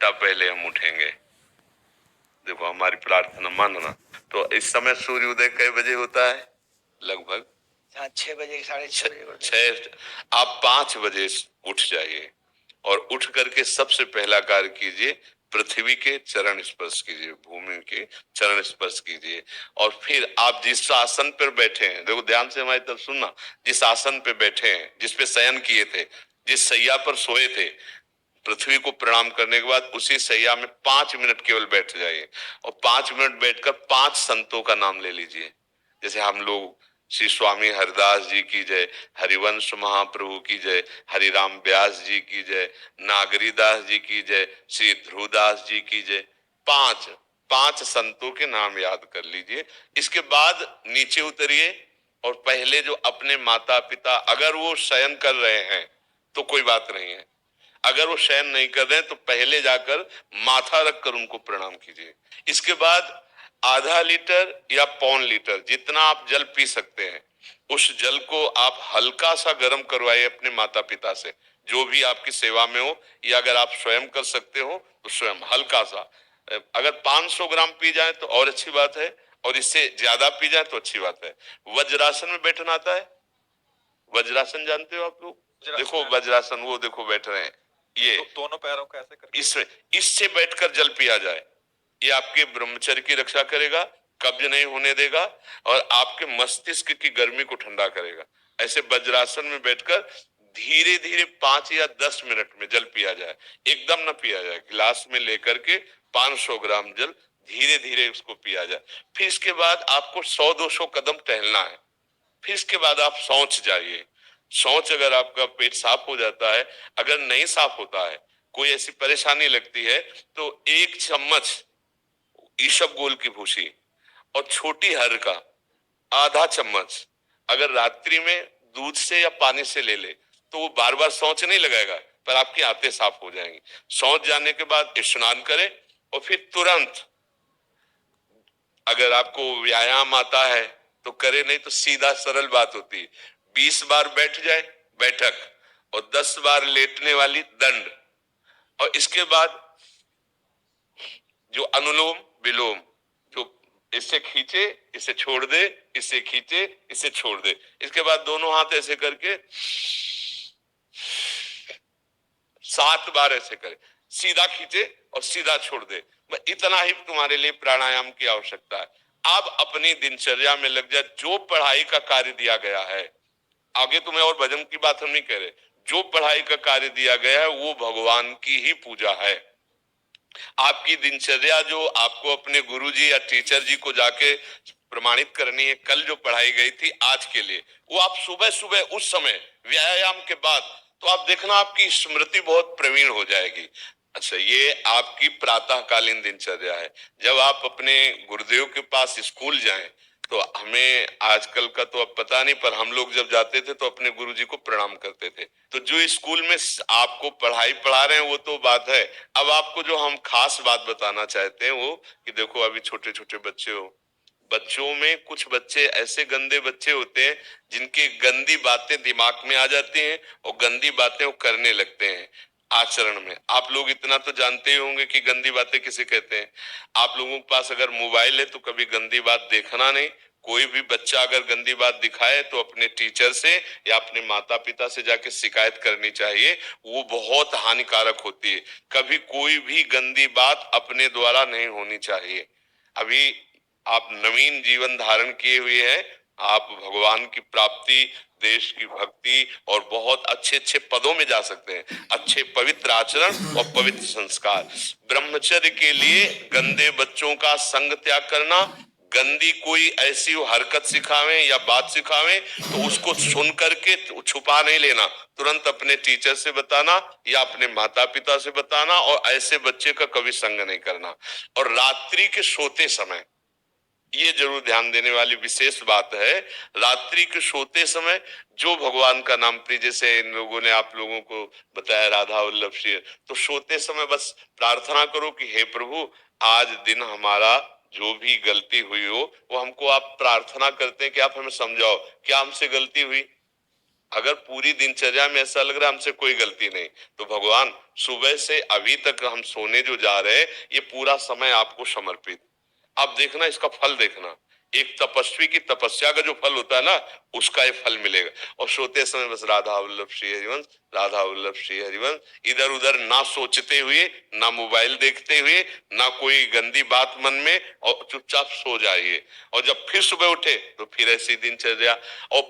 घंटा पहले हम उठेंगे। देखो हमारी प्रार्थना मानना। तो इस समय सूर्योदय कई बजे होता है? लगभग 6 बजे, 6:30 बजे। 6। आप 5 बजे उठ जाइए और उठ करके सबसे पहला कार्य कीजिए, पृथ्वी के चरण स्पर्श कीजिए, भूमि के चरण स्पर्श कीजिए। और फिर आप जिस आसन पर बैठे हैं, देखो ध्यान से हमारी तरफ सुनना, जिस आसन पे बैठे हैं, जिस पे शयन किए थे, जिस सैया पर सोए थे, पृथ्वी को प्रणाम करने के बाद उसी सैया में 5 मिनट केवल बैठ जाइए और 5 मिनट बैठकर 5 संतों का नाम ले लीजिए। जैसे हम लोग श्री स्वामी हरिदास जी की जय, हरिवंश महाप्रभु की जय, हरिराम व्यास जी की जय, नागरीदास जी की जय, श्री ध्रुवदास जी की जय। 5 5 संतों के नाम याद कर लीजिए। इसके बाद नीचे उतरिए और पहले जो अपने माता पिता, अगर वो शयन कर रहे हैं तो कोई बात नहीं है, अगर वो शयन नहीं कर रहे हैं तो पहले जाकर माथा रखकर उनको प्रणाम कीजिए। इसके बाद आधा लीटर या पौन लीटर जितना आप जल पी सकते हैं, उस जल को आप हल्का सा गर्म करवाइए अपने माता पिता से, जो भी आपकी सेवा में हो, या अगर आप स्वयं कर सकते हो तो स्वयं हल्का सा। अगर 500 ग्राम पी जाए तो और अच्छी बात है, और इससे ज्यादा पी जाए तो अच्छी बात है। वज्रासन में बैठना आता है? वज्रासन जानते हो आप लोग? देखो वज्रासन, वो देखो बैठ रहे हैं, ये दोनों पैरों को ऐसे करके इसमें, इससे बैठकर जल पिया जाए। ये आपके ब्रह्मचर्य की रक्षा करेगा, कब्ज नहीं होने देगा और आपके मस्तिष्क की गर्मी को ठंडा करेगा। ऐसे वज्रासन में बैठकर धीरे धीरे 5 या 10 मिनट में जल पिया जाए, एकदम न पिया जाए। गिलास में लेकर के 500 ग्राम जल धीरे धीरे उसको पिया जाए। फिर इसके बाद आपको 100-200 कदम टहलना है। फिर इसके बाद आप शौच जाइए। शौच, अगर आपका पेट साफ हो जाता है, अगर नहीं साफ होता है, कोई ऐसी परेशानी लगती है, तो 1 चम्मच ईसबगोल की भूसी और छोटी हर का आधा चम्मच अगर रात्रि में दूध से या पानी से ले ले तो वो बार बार शौच नहीं लगाएगा, पर आपकी आंतें साफ हो जाएंगी। शौच जाने के बाद स्नान करें और फिर तुरंत, अगर आपको व्यायाम आता है तो करे, नहीं तो सीधा सरल बात होती है, 20 बार बैठ जाए बैठक और 10 बार लेटने वाली दंड। और इसके बाद जो अनुलोम विलोम, जो इससे खींचे इसे छोड़ दे, इससे खींचे इसे छोड़ दे, इसके बाद दोनों हाथ ऐसे करके 7 बार ऐसे करे, सीधा खींचे और सीधा छोड़ दे। इतना ही तुम्हारे लिए प्राणायाम की आवश्यकता है। आप अपनी दिनचर्या में लग जाए। जो पढ़ाई का कार्य दिया गया है, आगे तुम्हें और भजन की बात हम नहीं कह रहे, जो पढ़ाई का कार्य दिया गया है वो भगवान की ही पूजा है। आपकी दिनचर्या जो आपको अपने गुरुजी या टीचर जी को जाके प्रमाणित करनी है, कल जो पढ़ाई गई थी आज के लिए, वो आप सुबह सुबह उस समय व्यायाम के बाद, तो आप देखना आपकी स्मृति बहुत प्रवीण हो जाएगी। अच्छा, ये आपकी प्रातःकालीन दिनचर्या है। जब आप अपने गुरुदेव के पास स्कूल जाएं, तो हमें आजकल का तो अब पता नहीं, पर हम लोग जब जाते थे तो अपने गुरुजी को प्रणाम करते थे। तो जो स्कूल में आपको पढ़ाई पढ़ा रहे हैं वो तो बात है, अब आपको जो हम खास बात बताना चाहते हैं वो कि देखो अभी छोटे छोटे बच्चे हो, बच्चों में कुछ बच्चे ऐसे गंदे बच्चे होते हैं जिनकी गंदी बातें दिमाग में आ जाती हैं और गंदी बातें वो करने लगते हैं आचरण में। आप लोग इतना तो जानते ही होंगे कि गंदी बातें किसे कहते हैं। आप लोगों के पास अगर मोबाइल है तो कभी गंदी बात देखना नहीं। कोई भी बच्चा अगर गंदी बात दिखाए तो अपने टीचर से या अपने माता पिता से जाके शिकायत करनी चाहिए, वो बहुत हानिकारक होती है। कभी कोई भी गंदी बात अपने द्वारा नहीं होनी चाहिए। अभी आप नवीन जीवन धारण किए हुए हैं, आप भगवान की प्राप्ति, देश की भक्ति और बहुत अच्छे अच्छे पदों में जा सकते हैं। अच्छे पवित्र आचरण और पवित्र संस्कार, ब्रह्मचर्य के लिए गंदे बच्चों का संग त्याग करना, गंदी कोई ऐसी हरकत सिखावे या बात सिखावे तो उसको सुन करके छुपा नहीं लेना, तुरंत अपने टीचर से बताना या अपने माता पिता से बताना, और ऐसे बच्चे का कभी संग नहीं करना। और रात्रि के सोते समय ये जरूर ध्यान देने वाली विशेष बात है, रात्रि के सोते समय जो भगवान का नाम प्रिय, जैसे इन लोगों ने आप लोगों को बताया राधा वल्लभ श्री, तो सोते समय बस प्रार्थना करो कि हे प्रभु, आज दिन हमारा जो भी गलती हुई हो वो हमको आप प्रार्थना करते हैं कि आप हमें समझाओ क्या हमसे गलती हुई। अगर पूरी दिनचर्या में ऐसा लग रहा है हमसे कोई गलती नहीं, तो भगवान सुबह से अभी तक हम सोने जो जा रहे हैं ये पूरा समय आपको समर्पित। आप देखना इसका फल देखना, एक तपस्वी की तपस्या का जो फल होता है ना उसका ये फल मिलेगा। और सोते समय बस राधा वल्लभ श्री हरिवंश, राधा वल्लभ श्री हरिवंश, इधर उधर ना सोचते हुए, ना मोबाइल देखते हुए, ना कोई गंदी बात मन में, और चुपचाप सो जाइए। और जब फिर सुबह उठे तो फिर ऐसी दिनचर्या। और